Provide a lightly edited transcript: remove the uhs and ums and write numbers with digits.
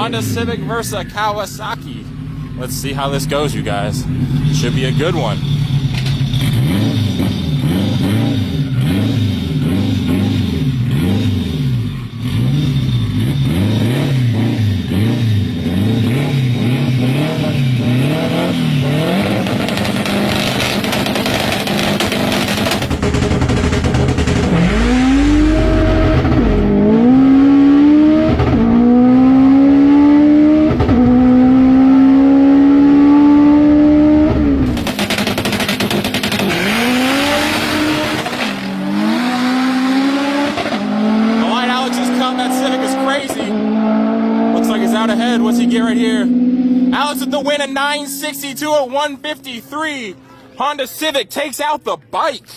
Honda Civic versus a Kawasaki. Let's see how this goes, you guys. Should be a good one. That Civic is crazy. Looks like he's out ahead. What's he get right here? Alex with the win at 962 at 153. Honda Civic takes out the bike.